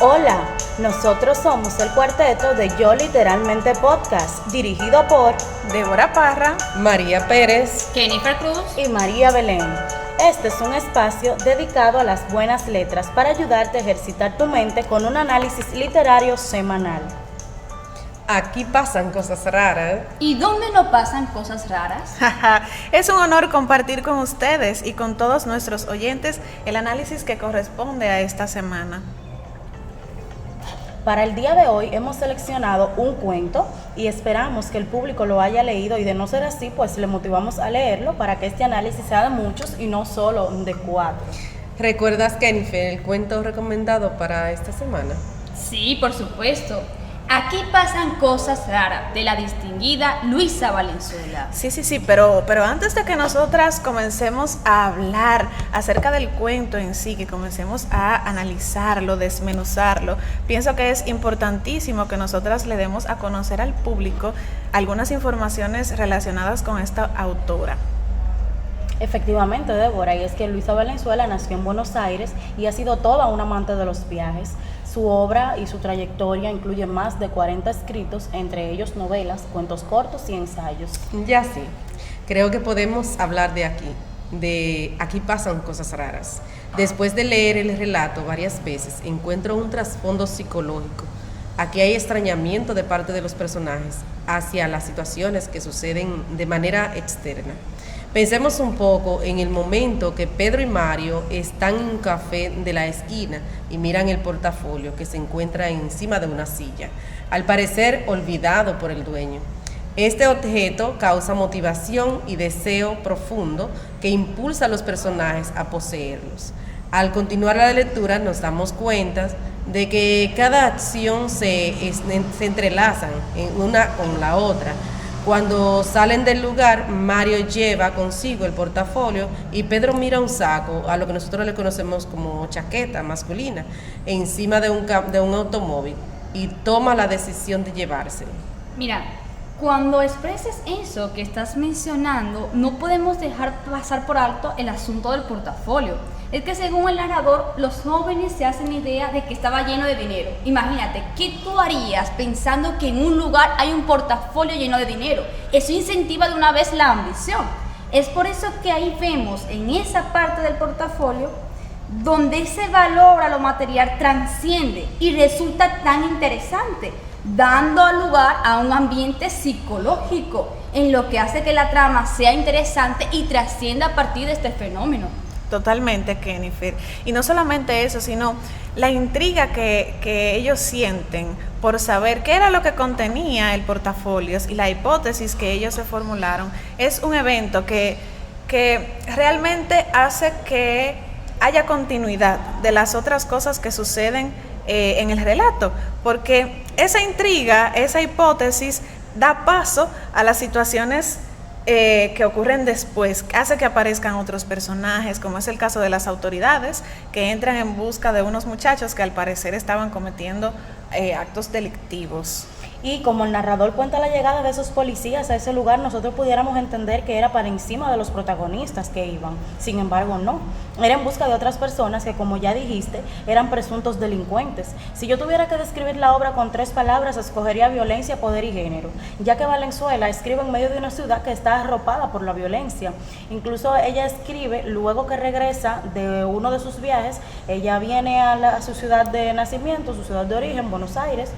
Hola, nosotros somos el cuarteto de Yo Literalmente Podcast, dirigido por Débora Parra, María Pérez, Jennifer Cruz y María Belén. Este es un espacio dedicado a las buenas letras para ayudarte a ejercitar tu mente con un análisis literario semanal. Aquí pasan cosas raras. ¿Y dónde no pasan cosas raras? Es un honor compartir con ustedes y con todos nuestros oyentes el análisis que corresponde a esta semana. Para el día de hoy hemos seleccionado un cuento y esperamos que el público lo haya leído, y de no ser así, pues le motivamos a leerlo para que este análisis sea de muchos y no solo de 4. ¿Recuerdas, Jennifer, el cuento recomendado para esta semana? Sí, por supuesto. Aquí pasan cosas raras, de la distinguida Luisa Valenzuela. Sí, pero antes de que nosotras comencemos a hablar acerca del cuento en sí, que comencemos a analizarlo, desmenuzarlo, pienso que es importantísimo que nosotras le demos a conocer al público algunas informaciones relacionadas con esta autora. Efectivamente, Débora, y es que Luisa Valenzuela nació en Buenos Aires y ha sido toda una amante de los viajes. Su obra y su trayectoria incluye más de 40 escritos, entre ellos novelas, cuentos cortos y ensayos. Ya sí, creo que podemos hablar de Aquí pasan cosas raras. Después de leer el relato varias veces, encuentro un trasfondo psicológico. Aquí hay extrañamiento de parte de los personajes hacia las situaciones que suceden de manera externa. Pensemos un poco en el momento que Pedro y Mario están en un café de la esquina y miran el portafolio que se encuentra encima de una silla, al parecer olvidado por el dueño. Este objeto causa motivación y deseo profundo que impulsa a los personajes a poseerlos. Al continuar la lectura nos damos cuenta de que cada acción se entrelazan una con la otra. Cuando salen del lugar, Mario lleva consigo el portafolio y Pedro mira un saco, a lo que nosotros le conocemos como chaqueta masculina, encima de un automóvil, y toma la decisión de llevárselo. Mira, cuando expreses eso que estás mencionando, no podemos dejar pasar por alto el asunto del portafolio. Es que según el narrador, los jóvenes se hacen idea de que estaba lleno de dinero. Imagínate, ¿qué tú harías pensando que en un lugar hay un portafolio lleno de dinero? Eso incentiva de una vez la ambición. Es por eso que ahí vemos en esa parte del portafolio donde ese valor a lo material trasciende y resulta tan interesante, dando lugar a un ambiente psicológico en lo que hace que la trama sea interesante y trascienda a partir de este fenómeno. Totalmente, Jennifer. Y no solamente eso, sino la intriga que ellos sienten por saber qué era lo que contenía el portafolio y la hipótesis que ellos se formularon. Es un evento que realmente hace que haya continuidad de las otras cosas que suceden en el relato, porque esa intriga, esa hipótesis da paso a las situaciones que ocurren después, hace que aparezcan otros personajes, como es el caso de las autoridades que entran en busca de unos muchachos que al parecer estaban cometiendo actos delictivos. Y como el narrador cuenta la llegada de esos policías a ese lugar, nosotros pudiéramos entender que era para encima de los protagonistas que iban. Sin embargo, no. Era en busca de otras personas que, como ya dijiste, eran presuntos delincuentes. Si yo tuviera que describir la obra con 3 palabras, escogería violencia, poder y género, ya que Valenzuela escribe en medio de una ciudad que está arropada por la violencia. Incluso ella escribe, luego que regresa de uno de sus viajes, ella viene a su ciudad de nacimiento, su ciudad de origen, Buenos Aires,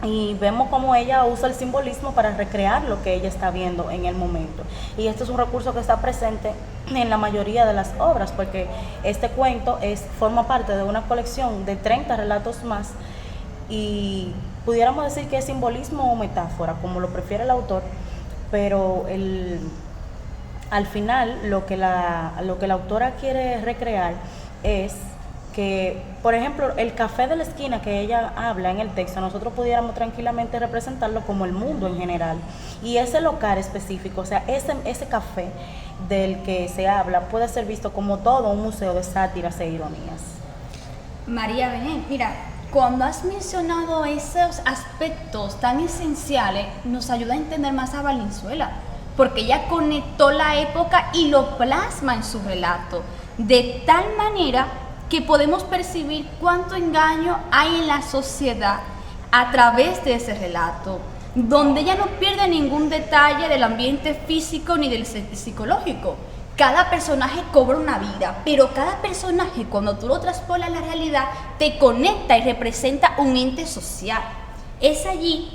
y vemos cómo ella usa el simbolismo para recrear lo que ella está viendo en el momento. Y este es un recurso que está presente en la mayoría de las obras, porque este cuento forma parte de una colección de 30 relatos más, y pudiéramos decir que es simbolismo o metáfora, como lo prefiere el autor, pero al final lo que la autora quiere recrear es que, por ejemplo, el café de la esquina que ella habla en el texto, nosotros pudiéramos tranquilamente representarlo como el mundo en general. Y ese local específico, o sea, ese café del que se habla, puede ser visto como todo un museo de sátiras e ironías. María Belén, mira, cuando has mencionado esos aspectos tan esenciales, nos ayuda a entender más a Valenzuela, porque ella conectó la época y lo plasma en su relato, de tal manera que podemos percibir cuánto engaño hay en la sociedad a través de ese relato, donde ella no pierde ningún detalle del ambiente físico ni del psicológico. Cada personaje cobra una vida, pero cada personaje, cuando tú lo traspolas a la realidad, te conecta y representa un ente social. Es allí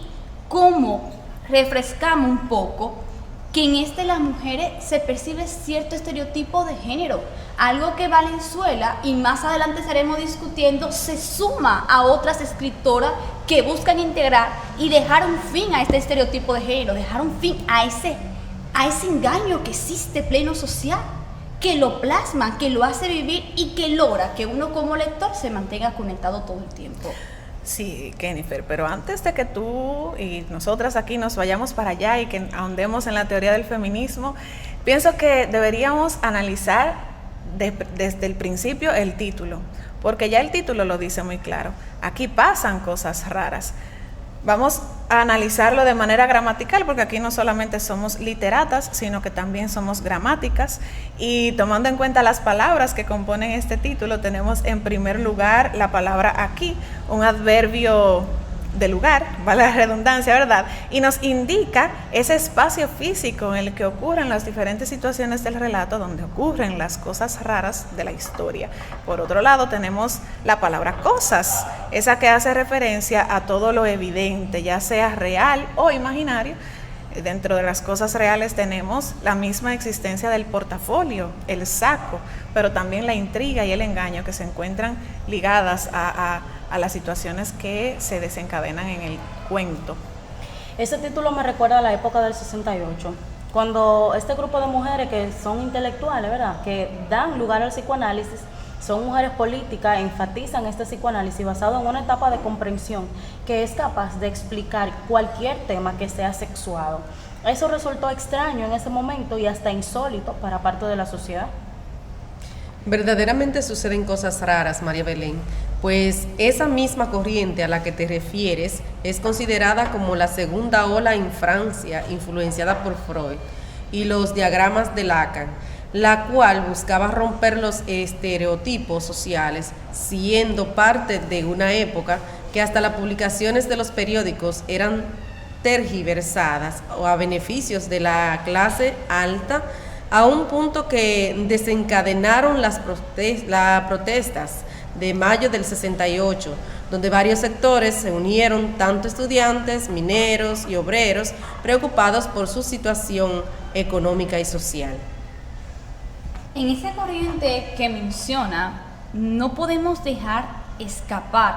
como refrescamos un poco que en las mujeres se percibe cierto estereotipo de género, algo que Valenzuela, y más adelante estaremos discutiendo, se suma a otras escritoras que buscan integrar y dejar un fin a este estereotipo de género, dejar un fin a ese engaño que existe pleno social, que lo plasma, que lo hace vivir y que logra que uno como lector se mantenga conectado todo el tiempo. Sí, Jennifer, pero antes de que tú y nosotras aquí nos vayamos para allá y que ahondemos en la teoría del feminismo, pienso que deberíamos analizar desde el principio el título, porque ya el título lo dice muy claro. Aquí pasan cosas raras. Vamos a analizarlo de manera gramatical, porque aquí no solamente somos literatas, sino que también somos gramáticas, y tomando en cuenta las palabras que componen este título, tenemos en primer lugar la palabra aquí, un adverbio de lugar, vale la redundancia, ¿verdad? Y nos indica ese espacio físico en el que ocurren las diferentes situaciones del relato, donde ocurren las cosas raras de la historia. Por otro lado, tenemos la palabra cosas, esa que hace referencia a todo lo evidente, ya sea real o imaginario. Dentro de las cosas reales tenemos la misma existencia del portafolio, el saco, pero también la intriga y el engaño que se encuentran ligadas a las situaciones que se desencadenan en el cuento. Ese título me recuerda a la época del 68, cuando este grupo de mujeres que son intelectuales, ¿verdad?, que dan lugar al psicoanálisis, son mujeres políticas, enfatizan este psicoanálisis basado en una etapa de comprensión que es capaz de explicar cualquier tema que sea sexuado. Eso resultó extraño en ese momento y hasta insólito para parte de la sociedad. Verdaderamente suceden cosas raras, María Belén, pues esa misma corriente a la que te refieres es considerada como la segunda ola en Francia, influenciada por Freud y los diagramas de Lacan, la cual buscaba romper los estereotipos sociales, siendo parte de una época que hasta las publicaciones de los periódicos eran tergiversadas o a beneficios de la clase alta, a un punto que desencadenaron las protestas de mayo del 68, donde varios sectores se unieron, tanto estudiantes, mineros y obreros, preocupados por su situación económica y social. En esa corriente que menciona, no podemos dejar escapar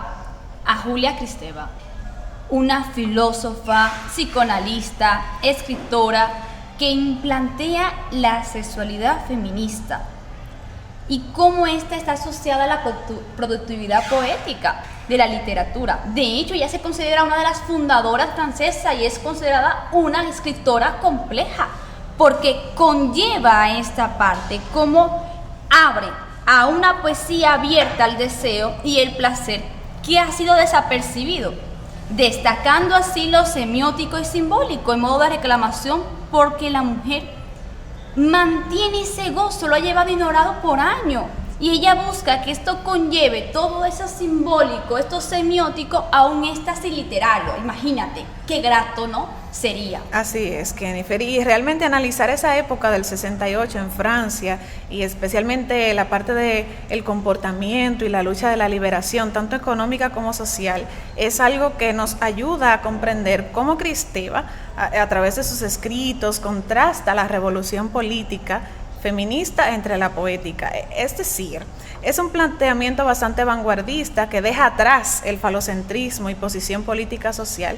a Julia Kristeva, una filósofa, psicoanalista, escritora que plantea la sexualidad feminista y cómo esta está asociada a la productividad poética de la literatura. De hecho, ella se considera una de las fundadoras francesas y es considerada una escritora compleja, porque conlleva a esta parte como abre a una poesía abierta al deseo y el placer que ha sido desapercibido, destacando así lo semiótico y simbólico en modo de reclamación, porque la mujer mantiene ese gozo, lo ha llevado ignorado por años, y ella busca que esto conlleve todo eso simbólico, esto semiótico a un éxtasis literario. Imagínate, qué grato, ¿no?, sería. Así es, Jennifer, y realmente analizar esa época del 68 en Francia, y especialmente la parte del comportamiento y la lucha de la liberación, tanto económica como social, es algo que nos ayuda a comprender cómo Kristeva, a través de sus escritos, contrasta la revolución política feminista entre la poética. Es decir, es un planteamiento bastante vanguardista que deja atrás el falocentrismo y posición política social,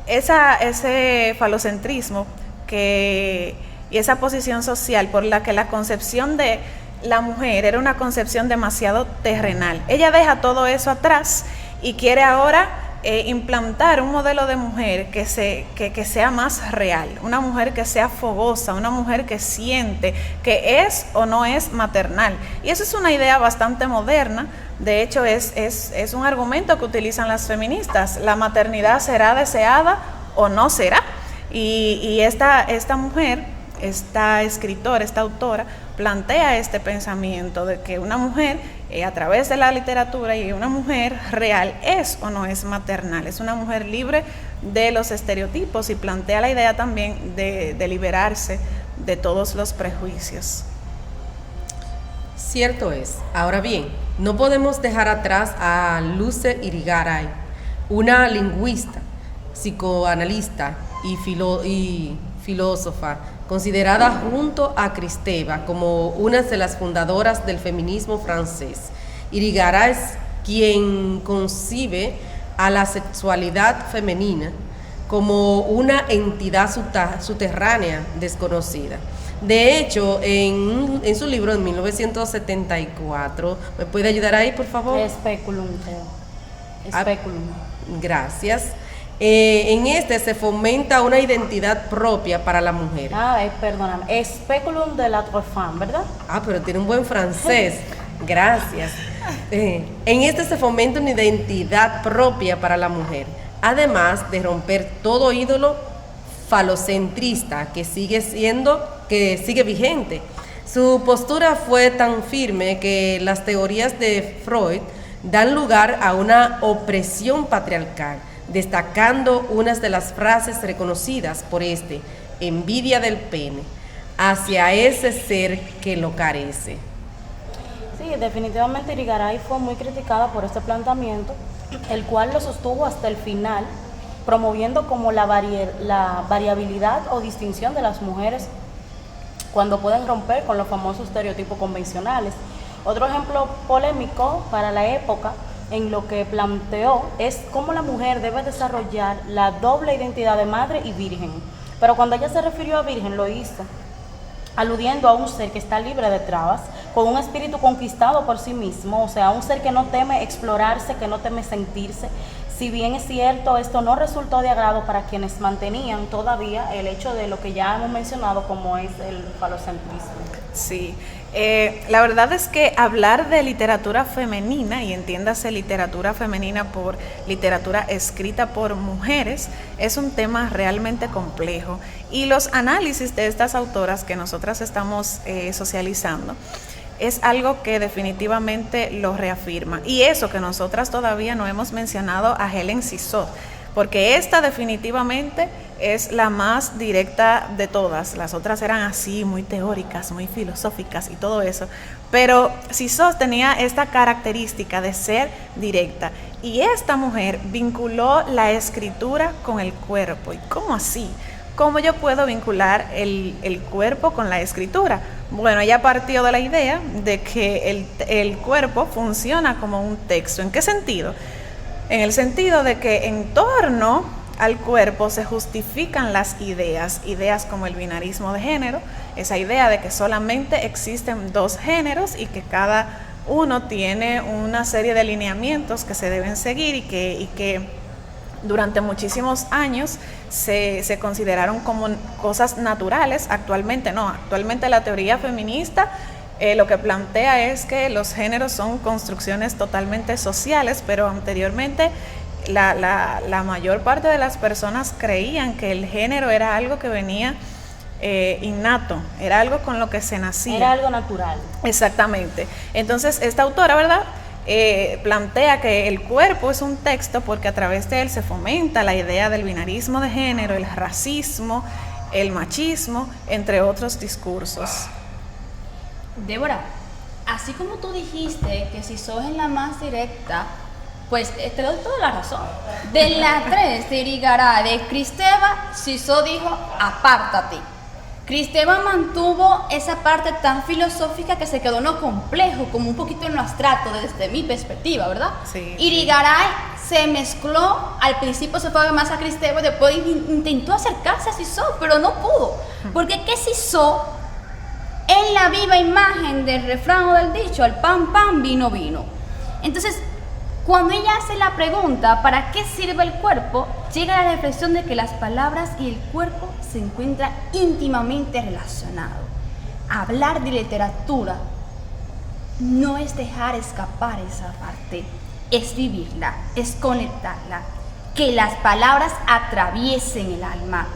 ese falocentrismo y esa posición social por la que la concepción de la mujer era una concepción demasiado terrenal. Ella deja todo eso atrás y quiere ahora implantar un modelo de mujer que sea más real, una mujer que sea fogosa, una mujer que siente, que es o no es maternal. Y eso es una idea bastante moderna. De hecho, es un argumento que utilizan las feministas: la maternidad será deseada o no será. Y esta mujer esta escritora, esta autora, plantea este pensamiento de que una mujer, a través de la literatura, y una mujer real es o no es maternal, es una mujer libre de los estereotipos, y plantea la idea también de liberarse de todos los prejuicios. Cierto es. Ahora bien, no podemos dejar atrás a Luce Irigaray, una lingüista, psicoanalista y filósofa, considerada junto a Kristeva como una de las fundadoras del feminismo francés. Irigaray es quien concibe a la sexualidad femenina como una entidad subterránea desconocida. De hecho, en su libro de 1974, ¿me puede ayudar ahí, por favor? Speculum, Speculum. Gracias. En este se fomenta una identidad propia para la mujer. Perdóname, Speculum de la Femme, ¿verdad? Pero tiene un buen francés. Gracias. En este se fomenta una identidad propia para la mujer, además de romper todo ídolo falocentrista que sigue vigente. Su postura fue tan firme que las teorías de Freud dan lugar a una opresión patriarcal, destacando unas de las frases reconocidas por envidia del pene, hacia ese ser que lo carece. Sí, definitivamente Irigaray fue muy criticada por este planteamiento, el cual lo sostuvo hasta el final, promoviendo como la variabilidad o distinción de las mujeres cuando pueden romper con los famosos estereotipos convencionales. Otro ejemplo polémico para la época en lo que planteó es cómo la mujer debe desarrollar la doble identidad de madre y virgen. Pero cuando ella se refirió a virgen, lo hizo aludiendo a un ser que está libre de trabas, con un espíritu conquistado por sí mismo, o sea, un ser que no teme explorarse, que no teme sentirse. Si bien es cierto, esto no resultó de agrado para quienes mantenían todavía el hecho de lo que ya hemos mencionado como es el falocentrismo. Sí, la verdad es que hablar de literatura femenina, y entiéndase literatura femenina por literatura escrita por mujeres, es un tema realmente complejo, y los análisis de estas autoras que nosotras estamos socializando es algo que definitivamente lo reafirma. Y eso que nosotras todavía no hemos mencionado a Hélène Cixous, porque esta definitivamente es la más directa de todas. Las otras eran así, muy teóricas, muy filosóficas y todo eso. Pero Cixous tenía esta característica de ser directa. Y esta mujer vinculó la escritura con el cuerpo. ¿Y cómo así? ¿Cómo yo puedo vincular el cuerpo con la escritura? Bueno, ella partió de la idea de que el cuerpo funciona como un texto. ¿En qué sentido? En el sentido de que en torno al cuerpo se justifican las ideas como el binarismo de género, esa idea de que solamente existen dos géneros y que cada uno tiene una serie de lineamientos que se deben seguir y que durante muchísimos años se consideraron como cosas naturales. Actualmente no, actualmente la teoría feminista lo que plantea es que los géneros son construcciones totalmente sociales, pero anteriormente la mayor parte de las personas creían que el género era algo que venía innato, era algo con lo que se nacía. Era algo natural. Exactamente. Entonces, esta autora, ¿verdad?, plantea que el cuerpo es un texto porque a través de él se fomenta la idea del binarismo de género, el racismo, el machismo, entre otros discursos. Débora, así como tú dijiste que Cixous es la más directa, pues te doy toda la razón. De la 3 de Irigaray, de Kristeva, Cixous dijo, apártate. Kristeva mantuvo esa parte tan filosófica que se quedó en lo complejo, como un poquito en lo abstracto desde mi perspectiva, ¿verdad? Sí. Irigaray se mezcló, al principio se fue más a Kristeva y después intentó acercarse a Cixous, pero no pudo. Porque ¿qué Cixous? En la viva imagen del refrán o del dicho, al pan, pan, vino, vino. Entonces, cuando ella hace la pregunta, ¿para qué sirve el cuerpo?, llega a la reflexión de que las palabras y el cuerpo se encuentran íntimamente relacionados. Hablar de literatura no es dejar escapar esa parte, es vivirla, es conectarla, que las palabras atraviesen el alma.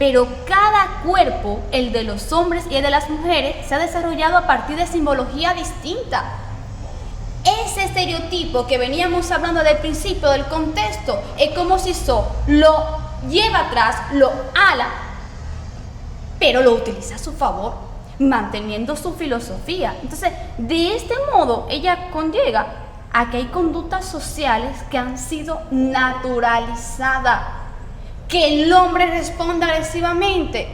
pero cada cuerpo, el de los hombres y el de las mujeres, se ha desarrollado a partir de simbología distinta. Ese estereotipo que veníamos hablando del principio, del contexto, es como si lo lleva atrás, lo ala, pero lo utiliza a su favor, manteniendo su filosofía. Entonces, de este modo, ella conllega a que hay conductas sociales que han sido naturalizadas. Que el hombre responda agresivamente,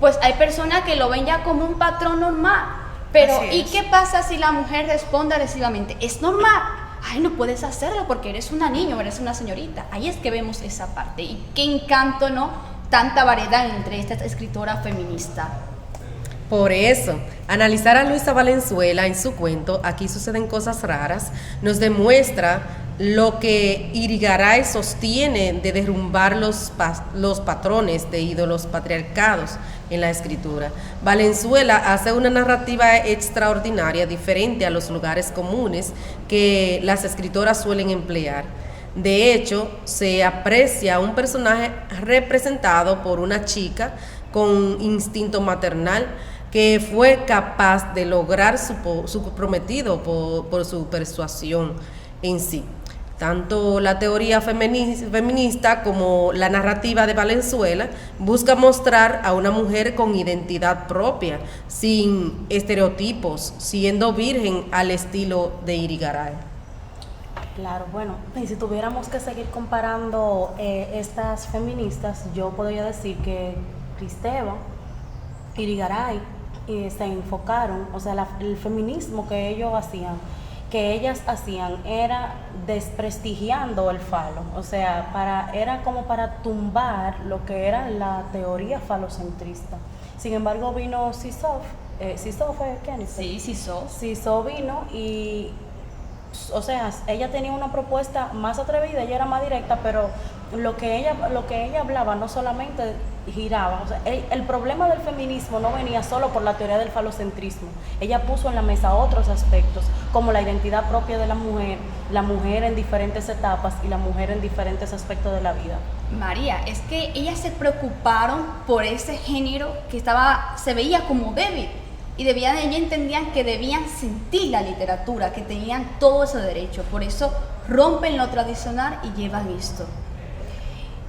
pues hay personas que lo ven ya como un patrón normal. Pero, ¿y qué pasa si la mujer responde agresivamente? Es normal. Ay, no puedes hacerlo porque eres una niña o eres una señorita. Ahí es que vemos esa parte. Y qué encanto, ¿no? Tanta variedad entre esta escritora feminista. Por eso, analizar a Luisa Valenzuela en su cuento Aquí suceden cosas raras nos demuestra lo que Irigaray sostiene de derrumbar los patrones de ídolos patriarcados en la escritura. Valenzuela hace una narrativa extraordinaria, diferente a los lugares comunes que las escritoras suelen emplear. De hecho, se aprecia un personaje representado por una chica con instinto maternal que fue capaz de lograr su prometido por su persuasión en sí. Tanto la teoría feminista como la narrativa de Valenzuela busca mostrar a una mujer con identidad propia, sin estereotipos, siendo virgen al estilo de Irigaray. Claro, bueno, y si tuviéramos que seguir comparando estas feministas, yo podría decir que Kristeva, Irigaray, se enfocaron, o sea, el feminismo que ellas hacían era desprestigiando el falo, o sea, era como para tumbar lo que era la teoría falocentrista. Sin embargo, vino Sisov, Sisov fue Kenny. Sí, Sisov. Sisov vino y, o sea, ella tenía una propuesta más atrevida, ella era más directa, pero lo que ella hablaba no solamente giraba, o sea, el problema del feminismo no venía solo por la teoría del falocentrismo. Ella puso en la mesa otros aspectos, como la identidad propia de la mujer en diferentes etapas y la mujer en diferentes aspectos de la vida. María, es que ellas se preocuparon por ese género que se veía como débil. Y ellas entendían que debían sentir la literatura, que tenían todo ese derecho. Por eso rompen lo tradicional y llevan esto.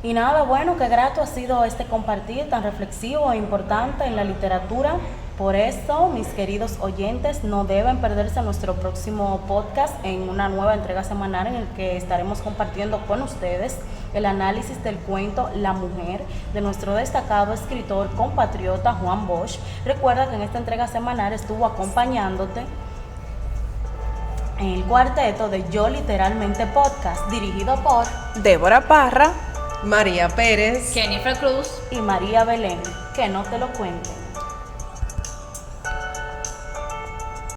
Y nada, bueno, qué grato ha sido este compartir tan reflexivo e importante en la literatura. Por eso, mis queridos oyentes, no deben perderse nuestro próximo podcast en una nueva entrega semanal en el que estaremos compartiendo con ustedes el análisis del cuento La Mujer de nuestro destacado escritor compatriota Juan Bosch. Recuerda que en esta entrega semanal estuvo acompañándote en el cuarteto de Yo Literalmente Podcast, dirigido por Débora Parra, María Pérez, Jennifer Cruz y María Belén. Que no te lo cuenten.